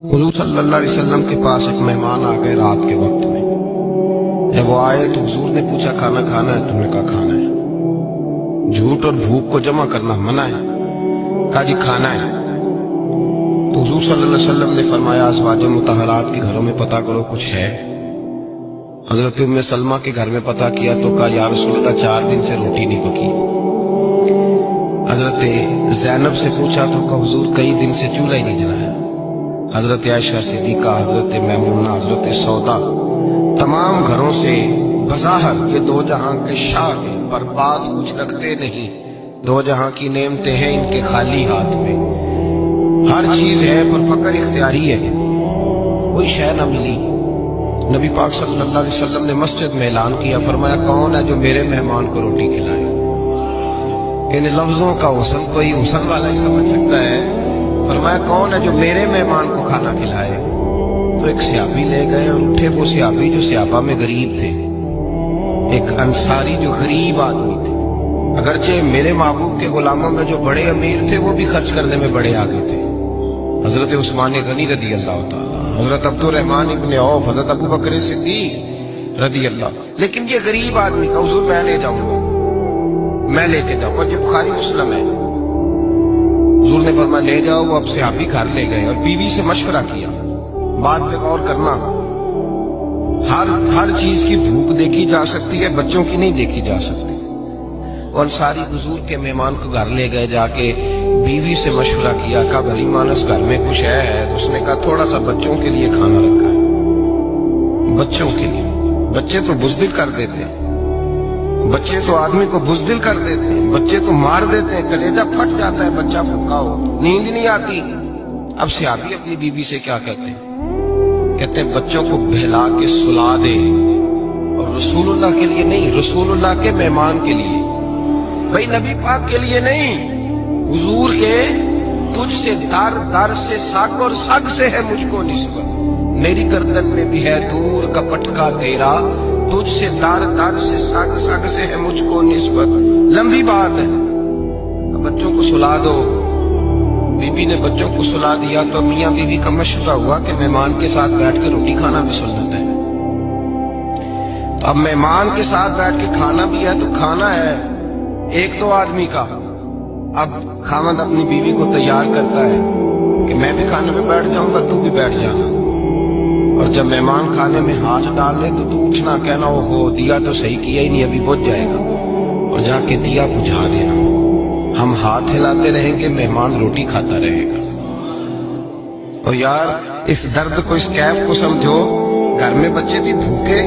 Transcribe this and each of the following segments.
हुजूर सल्लल्लाहु अलैहि वसल्लम के पास एक मेहमान आ गए रात के वक्त में। जब वो आए तो हुजूर ने पूछा खाना खाना है? तुमने कहा खाना है। झूठ और भूख को जमा करना मना है। कहा जी खाना है। तो हुजूर सल्लल्लाहु अलैहि वसल्लम ने फरमाया अज़वाज मुतहरात के घरों में पता करो कुछ है। हजरत उम्मे सलमा के घर में पता किया तो कहा या रसूलल्लाह 4 दिन से रोटी नहीं पकी। हजरत ज़ैनब से पूछा तो कहा हुजूर कई दिन से चूल्हा ही नहीं जलाया। हजरत आयशा सिद्दीका, हजरत मैमूना, हजरत सौदा, तमाम घरों से बज़ाहिर ये दो जहां के शाह हैं, पर पास कुछ रखते नहीं। दो जहां की नेमतें हैं इनके खाली हाथ में। हर चीज है पर फकर इख्तियारी है, कोई शय न मिली। नबी पाक सल्लल्लाहु अलैहि वसल्लम ने मस्जिद में ऐलान किया, फरमाया कौन है जो मेरे मेहमान को रोटी खिलाए। इन लफ्जों का हुस्न कोई हुस्न वाला ही समझ सकता है। फरमाया कौन है जो मेरे मेहमान को खाना खिलाए। तो एक सियाबी ले गए और उठे। वो सियाबी जो सियाबा में गरीब थे, एक अंसारी जो गरीब आदमी थे। अगरचे मेरे महबूब के गुलामों में जो बड़े अमीर थे वो भी खर्च करने में बड़े आगे थे। हजरत उस्मान गनी रदी अल्लाह ताला, हजरत अब्दुर्रहमान इब्न औफ, हजरत अबू बकर सिद्दीक रदी अल्लाह। लेकिन ये गरीब आदमी का हुजूर मैं ले जाऊंगा, मैं लेके जाऊंगा। ये बुखारी मुस्लिम है। हुजूर ने फरमाया ले जाओ। वो अब सहाबी घर ले गए और बीवी से मशवरा किया। बात पे गौर करना, हर चीज की भूख देखी जा सकती है, बच्चों की नहीं देखी जा सकती। और सारी हुजूर के मेहमान को घर ले गए, जाके बीवी से मशवरा किया। कहा भली मानस घर में कुछ है? तो उसने कहा थोड़ा सा बच्चों के लिए खाना रखा है। बच्चों के लिए? बच्चे तो बुज़दिल कर देते हैं, बच्चे तो आदमी को बुज़दिल कर देते हैं, बच्चे तो मार देते हैं, कलेजा फट जाता है बच्चा भूखा हो, नींद नहीं आती। अब सियाबी अपनी बीवी से क्या कहते हैं? कहते हैं बच्चों को बहला के सुला दे। और रसूलुल्लाह के लिए नहीं, रसूलुल्लाह के मेहमान के लिए, भाई नबी पाक के लिए नहीं, हुजूर के तुझसे दर दर से सग और सग से है मुझको निस्बत। मेरी गर्दन में भी है दूर का पटका तेरा, तुझसे दर दर से सग सग से है मुझको निस्बत। लंबी बात है। बच्चों को सुला दो। बीबी ने बच्चों को सुला दिया तो मियाँ बीवी का मशवरा हुआ कि मेहमान के साथ बैठ के रोटी खाना भी सुन्नत है। तो अब मेहमान के साथ बैठ के खाना भी है, तो खाना है एक दो आदमी का। अब खामद अपनी बीवी को तैयार करता है कि मैं भी खाने में बैठ जाऊंगा, तू भी बैठ जाना। और जब मेहमान खाने में हाथ डाल ले तो तू उठना, कहना ओहो दिया तो सही किया ही नहीं, अभी बुझ जाएगा। और जाके दिया बुझा देना। हम हाथ हिलाते रहेंगे, मेहमान रोटी खाता रहेगा। और यार इस दर्द को, इस कैफ को समझो। घर में बच्चे भी भूखे,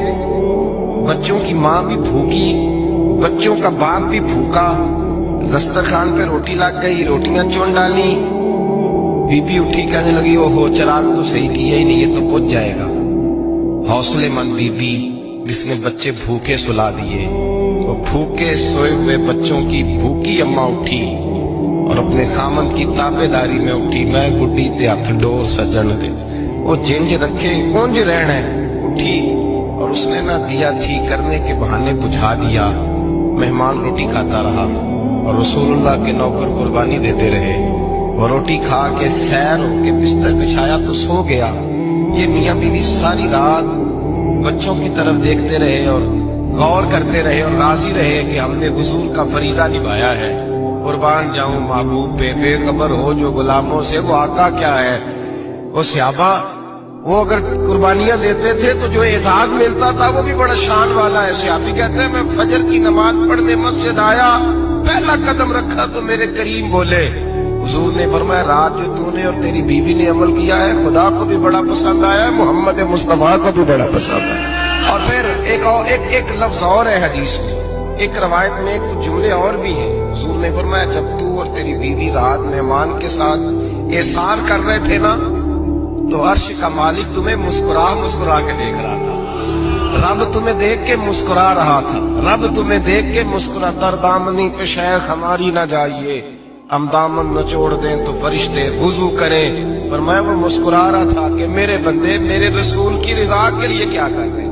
बच्चों की माँ भी भूखी, बच्चों का बाप भी भूखा। दस्तरखान पे रोटी लग गई, रोटियां चुन डाली। बीबी उठी कहने लगी ओहो चिराग तो सही किया ही नहीं, ये तो बुझ जाएगा। हौसलेमंद बीबी जिसने बच्चे भूखे सुला दिए। वो भूखे सोए हुए बच्चों की भूखी अम्मा उठी और अपने खामद की ताबेदारी में उठी। मैं गुड्डी ते हथ डोर सजन दे, वो जिंज रखे कुंज रहना है। उठी और उसने ना दिया ठीक करने के बहाने बुझा दिया। मेहमान रोटी खाता रहा और रसूलुल्लाह के नौकर कुर्बानी देते रहे। वो रोटी खा के सैर होके बिस्तर बिछाया तो सो गया। ये मियाँ बीवी सारी रात बच्चों की तरफ देखते रहे और गौर करते रहे और राजी रहे कि हमने हुजूर का फरीजा निभाया है। कुर्बान जाऊं महबूब पे, बेखबर हो जो गुलामों से, वो आका क्या है। वो सहाबा वो अगर कुर्बानियां देते थे तो जो एजाज मिलता था वो भी बड़ा शान वाला है। सहाबी कहते हैं मैं फजर की नमाज पढ़ने मस्जिद आया, पहला कदम रखा तो मेरे करीम बोले। हुजूर ने फरमाया रात जो तूने और तेरी बीवी ने अमल किया है खुदा को भी बड़ा पसंद आया है, मोहम्मद मुस्तफा को भी बड़ा पसंद आया। और फिर एक लफ्ज और है हदीस में, एक रवायत में कुछ जुमले और भी हैं। हुजूर ने फरमाया जब तू और तेरी बीवी रात मेहमान के साथ एहसान कर रहे थे ना, तो अर्श का मालिक तुम्हें मुस्कुरा मुस्कुरा के देख रहा था। रब तुम्हें देख के मुस्कुरा रहा था। रब तुम्हें देख के मुस्कुरा। दरदामनी पे शेख हमारी ना जाइए, हम दामन न छोड़ दें तो फरिश्ते वुजू करें। पर मैं वो मुस्कुरा रहा था कि मेरे बंदे मेरे रसूल की रिजा के लिए क्या कर रहे हैं।